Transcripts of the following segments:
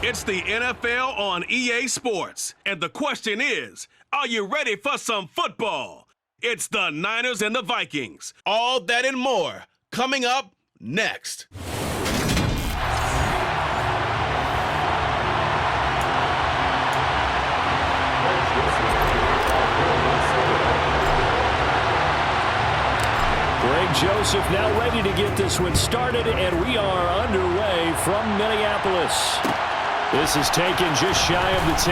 It's the NFL on EA Sports. And the question is, are you ready for some football? It's the Niners and the Vikings. All that and more coming up next. Greg Joseph now ready to get this one started, and we are underway from Minneapolis. This is taken just shy of the 10.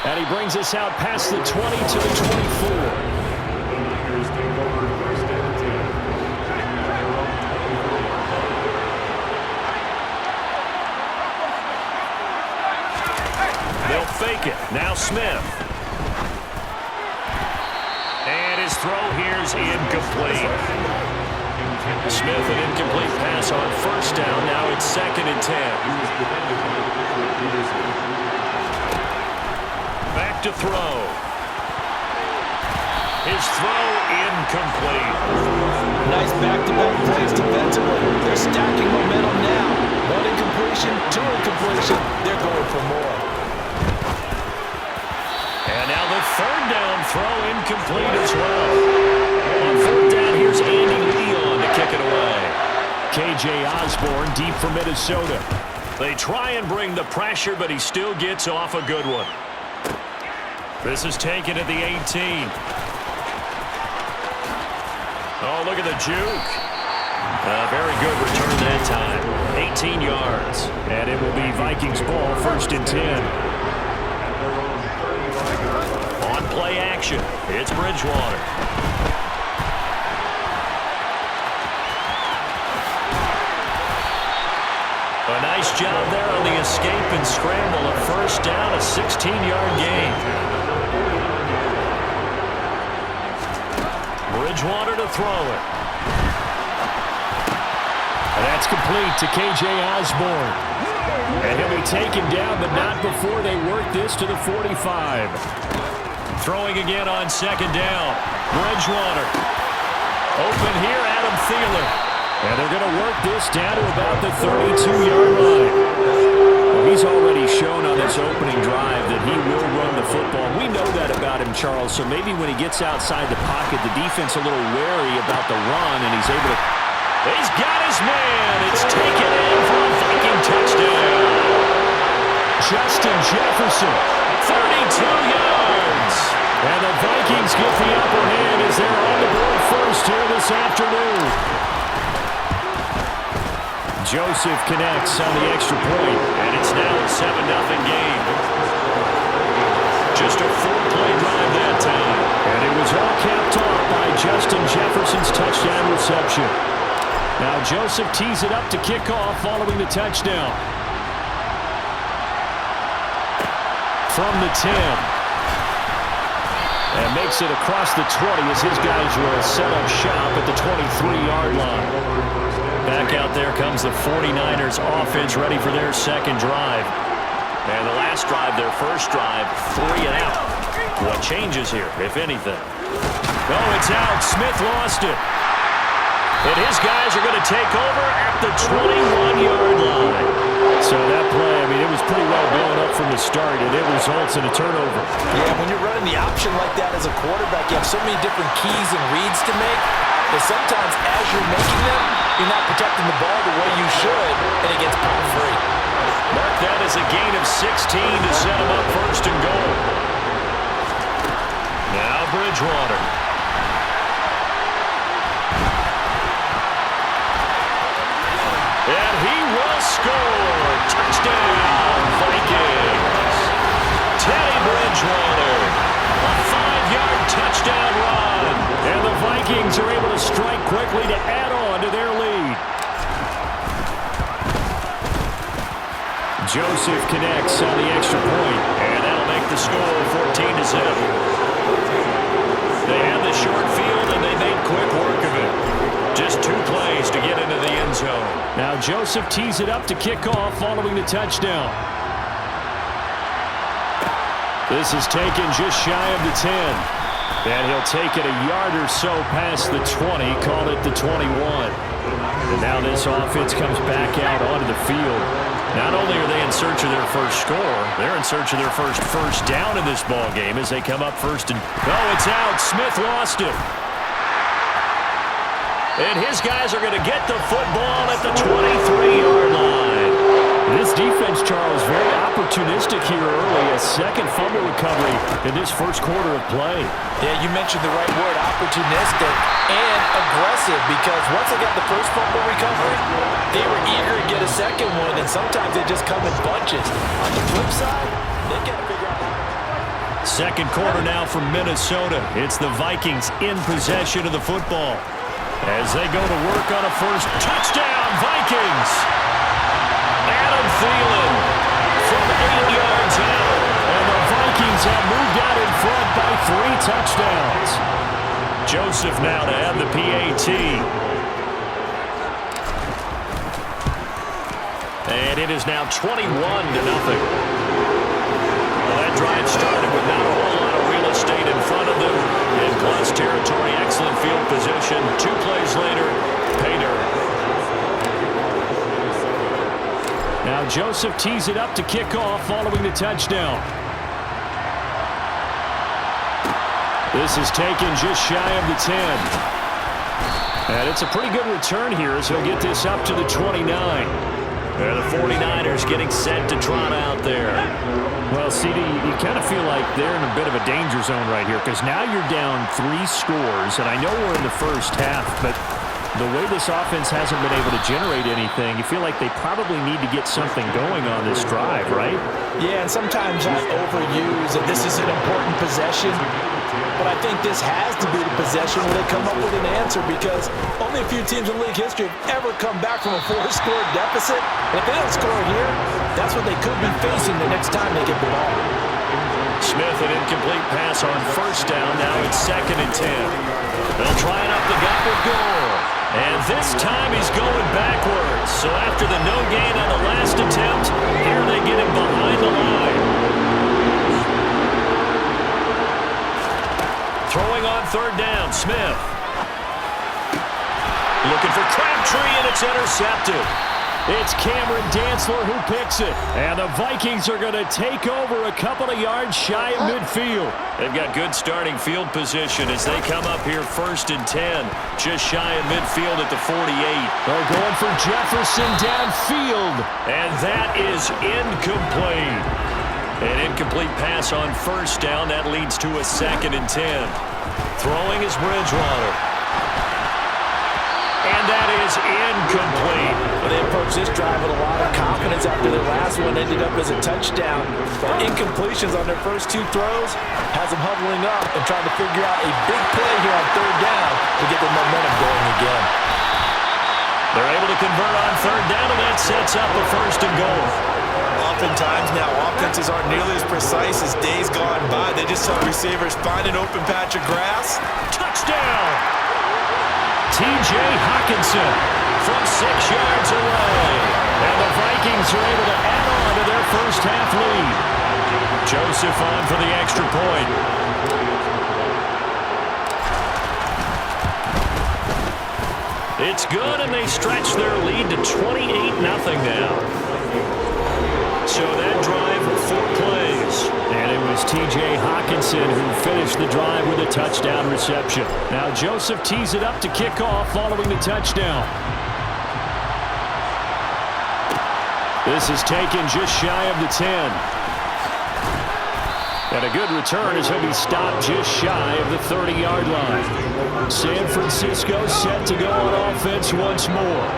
And he brings us out past the 20 to the 24. They'll fake it. Now Smith. And his throw here's incomplete. Smith, an incomplete pass on first down. Now it's 2nd and 10. Back to throw. His throw incomplete. Nice back-to-back plays defensively. They're stacking momentum now. 1 incompletion, 2 incompletion. They're going for more. And now the 3rd down throw incomplete as well. On 4th down, here's Andy Leon to kick it away. K.J. Osborne deep for Minnesota. They try and bring the pressure, but he still gets off a good one. This is taken at the 18. Oh, look at the juke. Very good return that time. 18 yards. And it will be Vikings ball, 1st and 10. On play action, it's Bridgewater. A nice job there on the escape and scramble. A 1st down, a 16-yard gain. Bridgewater to throw it. And that's complete to K.J. Osborne. And he'll be taken down, but not before they work this to the 45. Throwing again on 2nd down. Bridgewater. Open here, Adam Thielen. And they're going to work this down to about the 32-yard line. Well, he's already shown on this opening drive that he will run the football. We know that about him, Charles, so maybe when he gets outside the pocket, the defense a little wary about the run, and he's able to... He's got his man. It's taken in for a Viking touchdown. Justin Jefferson, 32 yards. And the Vikings get the upper hand as they're on the board first here this afternoon. Joseph connects on the extra point, and it's now a 7-0 game. Just a 4-play drive that time. And it was all capped off by Justin Jefferson's touchdown reception. Now Joseph tees it up to kick off following the touchdown. From the 10. And makes it across the 20 as his guys will set up shop at the 23-yard line. Back out there comes the 49ers offense ready for their 2nd drive. And the last drive, their 1st drive, 3 and out. What changes here, if anything? Oh, it's out. Smith lost it. And his guys are going to take over at the 21-yard line. So that play, I mean, it was pretty well blown up from the start, and it results in a turnover. Yeah, when you're running the option like that as a quarterback, you have so many different keys and reads to make that sometimes as you're making them, you're not protecting the ball the way you should, and it gets ball free. Mark that as a gain of 16 to set him up 1st and goal. Now Bridgewater. And he will score. Touchdown, Vikings. Teddy Bridgewater. A 5-yard touchdown run. And the Vikings are able to strike quickly to add on to their lead. Joseph connects on the extra point, and that'll make the score 14-7. They had the short field, and they made quick work of it. Just 2 plays to get into the end zone. Now Joseph tees it up to kick off following the touchdown. This is taken just shy of the 10. And he'll take it a yard or so past the 20, call it the 21. And now this offense comes back out onto the field. Not only are they in search of their first score, they're in search of their first down in this ball game as they come up first and... Oh, it's out. Smith lost it. And his guys are going to get the football at the 23-yard line. This defense, Charles, very opportunistic here early. A second fumble recovery in this first quarter of play. Yeah, you mentioned the right word, opportunistic and aggressive, because once they got the first fumble recovery, they were eager to get a second one, and sometimes they just come in bunches. On the flip side, they got to figure out how to... Second quarter now from Minnesota. It's the Vikings in possession of the football as they go to work on a first touchdown, Vikings. Adam Thielen from 8 yards out, and the Vikings have moved out in front by 3 touchdowns. Joseph now to have the PAT. And it is now 21-0. Well, that drive started with not a whole lot of real estate in front of them. In plus territory, excellent field position. 2 plays later, pay dirt. Now Joseph tees it up to kick off following the touchdown. This is taken just shy of the 10. And it's a pretty good return here as he'll get this up to the 29. The 49ers getting set to trot out there. Well, CD, you kind of feel like they're in a bit of a danger zone right here because now you're down 3 scores, and I know we're in the first half, but the way this offense hasn't been able to generate anything, you feel like they probably need to get something going on this drive, right? Yeah, and sometimes I overuse that this is an important possession, but I think this has to be the possession where they come up with an answer, because only a few teams in league history have ever come back from a 4-score deficit. And if they don't score here, that's what they could be facing the next time they get the ball. Smith, an incomplete pass on first down. Now it's 2nd and 10. They'll try it up the gut with Gore. And this time he's going backwards. So after the no gain on the last attempt, here they get him behind the line. Throwing on 3rd down, Smith. Looking for Crabtree, and it's intercepted. It's Cameron Dantzler who picks it. And the Vikings are going to take over a couple of yards shy of midfield. They've got good starting field position as they come up here 1st and 10. Just shy of midfield at the 48. They're going for Jefferson downfield. And that is incomplete. An incomplete pass on first down. That leads to a 2nd and 10. Throwing is Bridgewater. And that is incomplete. Well, they approached this drive with a lot of confidence after their last one ended up as a touchdown. But incompletions on their first 2 throws has them huddling up and trying to figure out a big play here on 3rd down to get the momentum going again. They're able to convert on 3rd down, and that sets up a 1st and goal. Oftentimes now, offenses aren't nearly as precise as days gone by. They just help receivers find an open patch of grass. Touchdown! T.J. Hawkinson from 6 yards away. And the Vikings are able to add on to their first half lead. Joseph on for the extra point. It's good, and they stretch their lead to 28-0 now. So that drive, 4 plays. And it was T.J. Hawkinson who finished the drive with a touchdown reception. Now Joseph tees it up to kick off following the touchdown. This is taken just shy of the 10. And a good return as he'll be stopped just shy of the 30-yard line. San Francisco set to go on offense once more.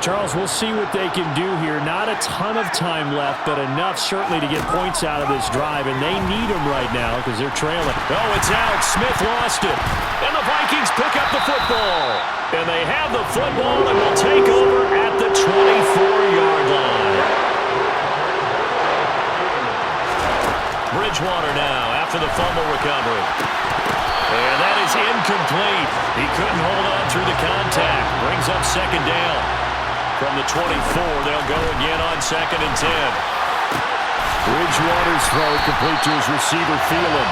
Charles, we'll see what they can do here. Not a ton of time left, but enough certainly to get points out of this drive, and they need them right now because they're trailing. Oh, it's out. Smith lost it. And the Vikings pick up the football. And they have the football and will take over at the 24-yard line. Bridgewater now after the fumble recovery. And that is incomplete. He couldn't hold on through the contact. Brings up 2nd down. From the 24, they'll go again on 2nd and 10. Bridgewater's throw complete to his receiver, Thielen.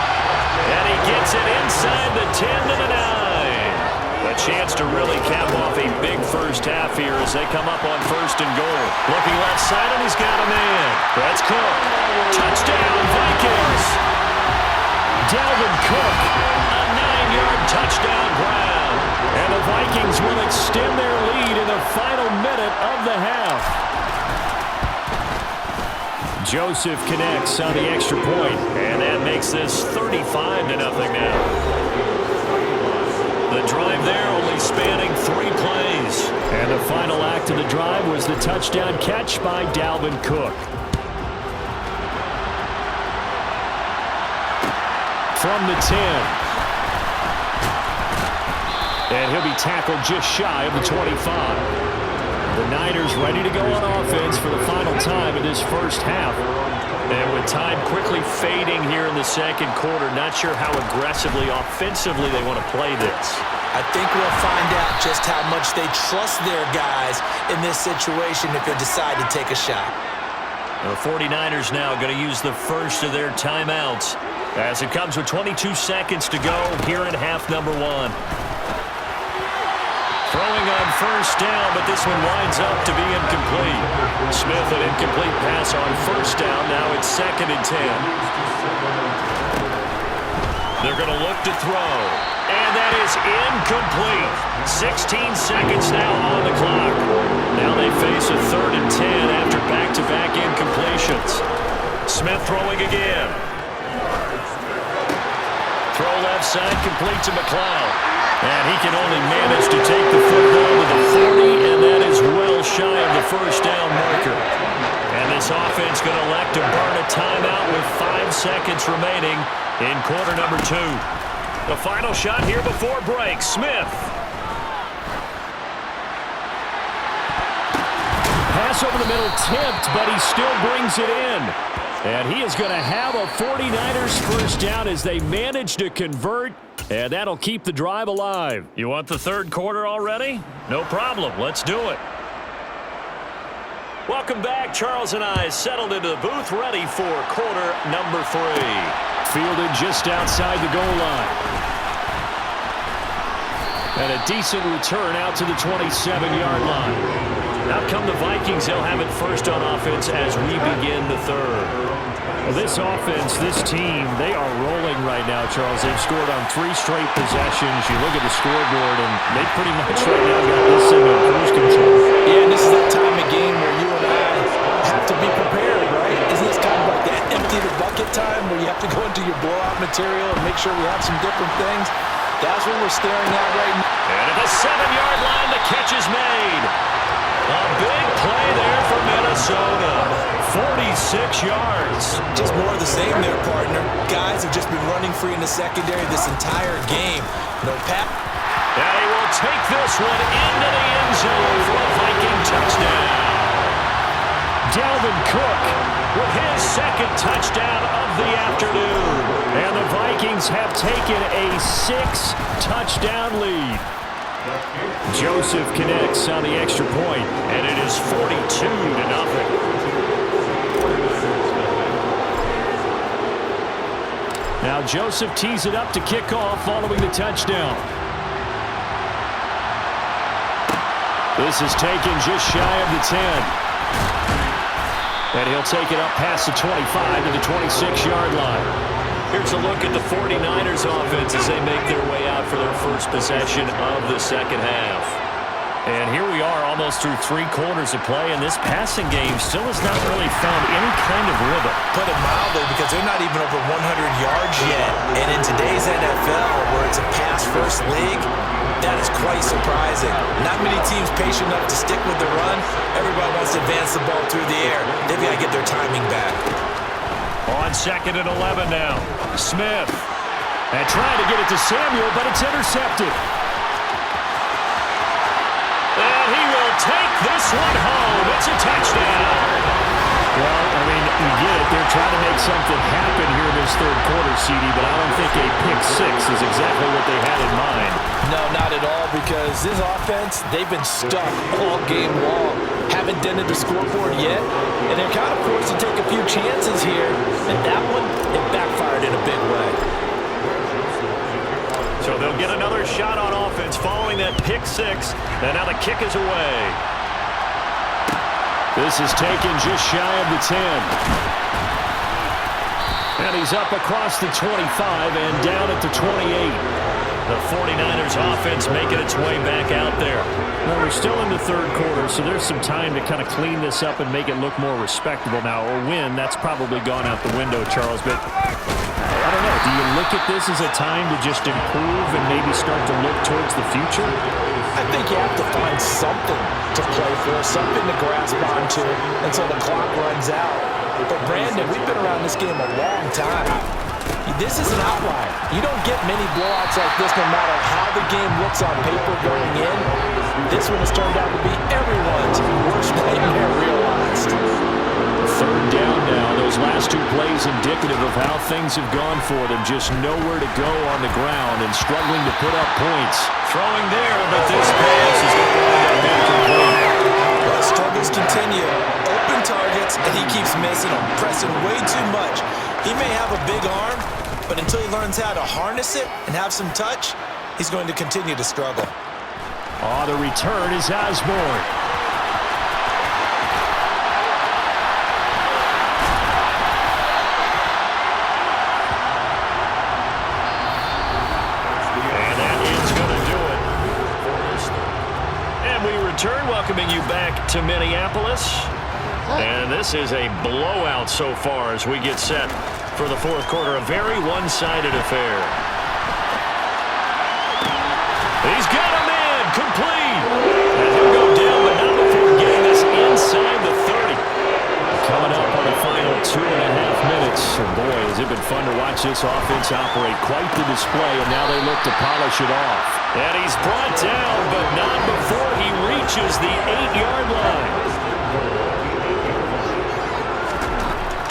And he gets it inside the 10 to the 9. A chance to to really cap off a big first half here as they come up on 1st and goal. Looking left side, and he's got a man. That's Cook. Touchdown, Vikings. Dalvin Cook, a 9-yard touchdown grab. And the Vikings will extend their lead in the final minute of the half. Joseph connects on the extra point, and that makes this 35-0 now. The drive there only spanning 3 plays. And the final act of the drive was the touchdown catch by Dalvin Cook. From the 10. And he'll be tackled just shy of the 25. The Niners ready to go on offense for the final time in this first half. And with time quickly fading here in the second quarter, not sure how aggressively, offensively they want to play this. I think we'll find out just how much they trust their guys in this situation if they decide to take a shot. The 49ers now going to use the first of their timeouts as it comes with 22 seconds to go here in half number 1. Throwing on first down, but this one winds up to be incomplete. Smith, an incomplete pass on first down. Now it's 2nd and 10. They're going to look to throw. And that is incomplete. 16 seconds now on the clock. Now they face a 3rd and 10 after back-to-back incompletions. Smith throwing again. Throw left side, complete to McLeod. And he can only manage to take the football to the 40, and that is well shy of the first down marker. And this offense going to elect to burn a timeout with 5 seconds remaining in quarter number 2. The final shot here before break. Smith. Pass over the middle tipped, but he still brings it in. And he is going to have a 49ers first down as they manage to convert. And that'll keep the drive alive. You want the third quarter already? No problem. Let's do it. Welcome back. Charles and I settled into the booth, ready for quarter number 3. Fielded just outside the goal line. And a decent return out to the 27-yard line. Out come the Vikings. They'll have it first on offense as we begin the third. Well, this offense, this team, they are rolling right now, Charles. They've scored on 3 straight possessions. You look at the scoreboard, and they pretty much right now got this thing on cruise control. Yeah, and this is that time of game where you and I have to be prepared, right? Isn't this kind of like that empty the bucket time where you have to go into your blowout material and make sure we have some different things? That's what we're staring at right now. And at the 7-yard line, the catch is made. A big play there for Minnesota. 46 yards. Just more of the same there, partner. Guys have just been running free in the secondary this entire game. No pat. And he will take this one into the end zone for a Viking touchdown. Dalvin Cook with his 2nd touchdown of the afternoon. And the Vikings have taken a 6-touchdown lead. Joseph connects on the extra point, and it is 42-0. Now Joseph tees it up to kick off following the touchdown. This is taken just shy of the 10. And he'll take it up past the 25 to the 26-yard line. Here's a look at the 49ers offense as they make their way out for their first possession of the second half. And here we are almost through 3 quarters of play, and this passing game still has not really found any kind of rhythm. Put it mildly, because they're not even over 100 yards yet. And in today's NFL, where it's a pass-first league, that is quite surprising. Not many teams patient enough to stick with the run. Everybody wants to advance the ball through the air. They've got to get their timing back. On 2nd and 11 now. Smith. And trying to get it to Samuel, but it's intercepted. And he will take this one home. It's a touchdown. Well, I mean, you get it. They're trying to make something happen here in this third quarter, CD, but I don't think a pick-6 is exactly what they had in mind. No, not at all, because this offense, they've been stuck all game long. Haven't dented the scoreboard yet, and they're kind of forced to take a few chances here, and that one, it backfired in a big way. So they'll get another shot on offense following that pick six. And now the kick is away. This is taken just shy of the 10. And he's up across the 25 and down at the 28. The 49ers offense making its way back out there. Well, we're still in the third quarter, so there's some time to kind of clean this up and make it look more respectable now. Or win, that's probably gone out the window, Charles. But I don't know. Do you look at this as a time to just improve and maybe start to look towards the future? I think you have to find something to play for, something to grasp onto until the clock runs out. But, Brandon, we've been around this game a long time. This is an outlier. You don't get many blowouts like this no matter how the game looks on paper going in. This one has turned out to be everyone's worst nightmare realized. Third down now. Those last two plays indicative of how things have gone for them. Just nowhere to go on the ground and struggling to put up points. Throwing there, but this pass is going to wind up incomplete. Well, struggles continue. Open targets, and he keeps missing them, pressing way too much. He may have a big arm, but until he learns how to harness it and have some touch, he's going to continue to struggle. Oh, the return is Osborne. And that is going to do it. And we return, welcoming you back to Minneapolis. And this is a blowout so far as we get set for the fourth quarter. A very one-sided affair. He's got him in. Complete. And he'll go down, but not before getting this inside the 30. Coming up on the final 2.5 minutes. And boy, has it been fun to watch this offense operate. Quite the display, and now they look to polish it off. And he's brought down, but not before he reaches the 8-yard line.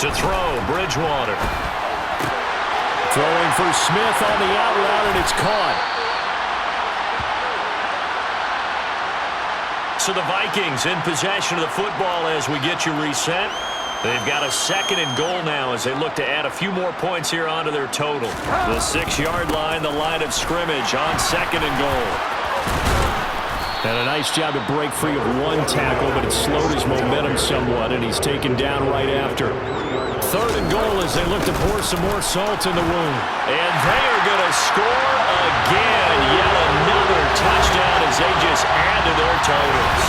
To throw, Bridgewater. Throwing for Smith on the out route, and it's caught. So the Vikings in possession of the football as we get you reset. They've got a 2nd and goal now as they look to add a few more points here onto their total. The 6-yard line, the line of scrimmage on 2nd and goal. And a nice job to break free of one tackle, but it slowed his momentum somewhat, and he's taken down right after. 3rd and goal as they look to pour some more salt in the wound. And they are going to score again. Yet another touchdown as they just add to their totals.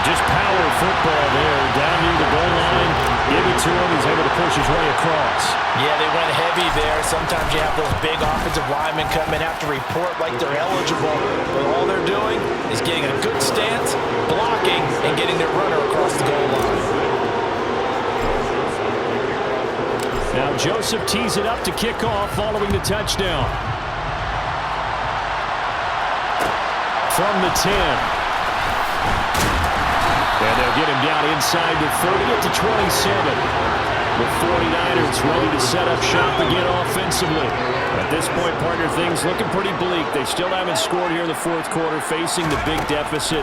Just power football there. Down near the goal line. Give it to him. He's able to push his way across. Yeah, they went heavy there. Sometimes you have those big offensive linemen come in, have to report like they're eligible. But all they're doing is getting a good stance, blocking, and getting their runner across the goal line. Now Joseph tees it up to kick off following the touchdown. From the 10. And they'll get him down inside the 30 at the 27. The 49ers ready to set up shop again offensively. At this point, partner, things looking pretty bleak. They still haven't scored here in the fourth quarter, facing the big deficit.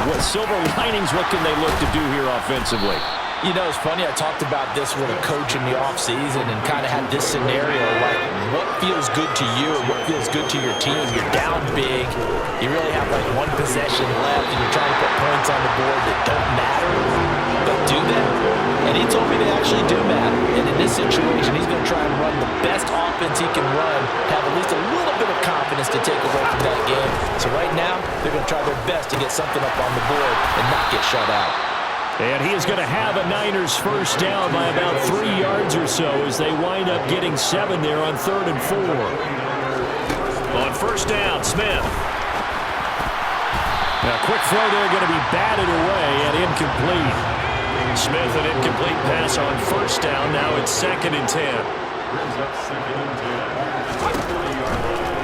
What silver linings, what can they look to do here offensively? You know, it's funny, I talked about this with a coach in the offseason and kind of had this scenario, like, what feels good to you and what feels good to your team? You're down big, you really have like one possession left, and you're trying to put points on the board that don't matter, but do that. And he told me they actually do matter. And in this situation, he's going to try and run the best offense he can run, have at least a little bit of confidence to take away from that game. So right now, they're going to try their best to get something up on the board and not get shut out. And he is going to have a Niners first down by about 3 yards or so as they wind up getting 7 there on 3rd and 4. On first down, Smith. Now, quick throw there, going to be batted away and incomplete. Smith, an incomplete pass on first down. Now it's 2nd and 10.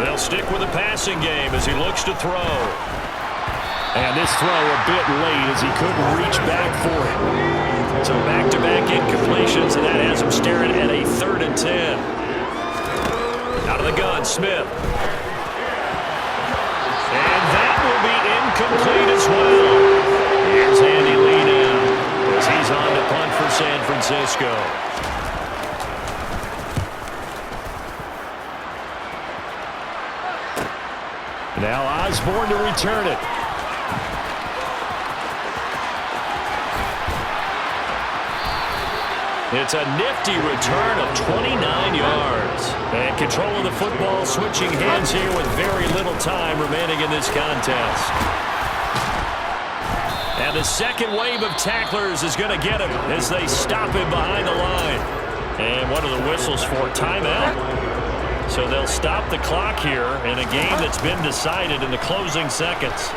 They'll stick with the passing game as he looks to throw. And this throw a bit late as he couldn't reach back for it. So back-to-back incompletions, and that has him staring at a 3rd and 10. Out of the gun, Smith. And that will be incomplete as well. Here's Andy Lee now as he's on to punt for San Francisco. Now Osborne to return it. It's a nifty return of 29 yards. And control of the football switching hands here with very little time remaining in this contest. And the second wave of tacklers is going to get him as they stop him behind the line. And what are the whistles for? Timeout. So they'll stop the clock here in a game that's been decided in the closing seconds.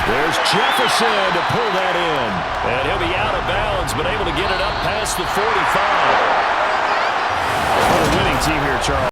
There's Jefferson to pull that in. And he'll be out of bounds, but able to get it up past the 45. What a winning team here, Charles.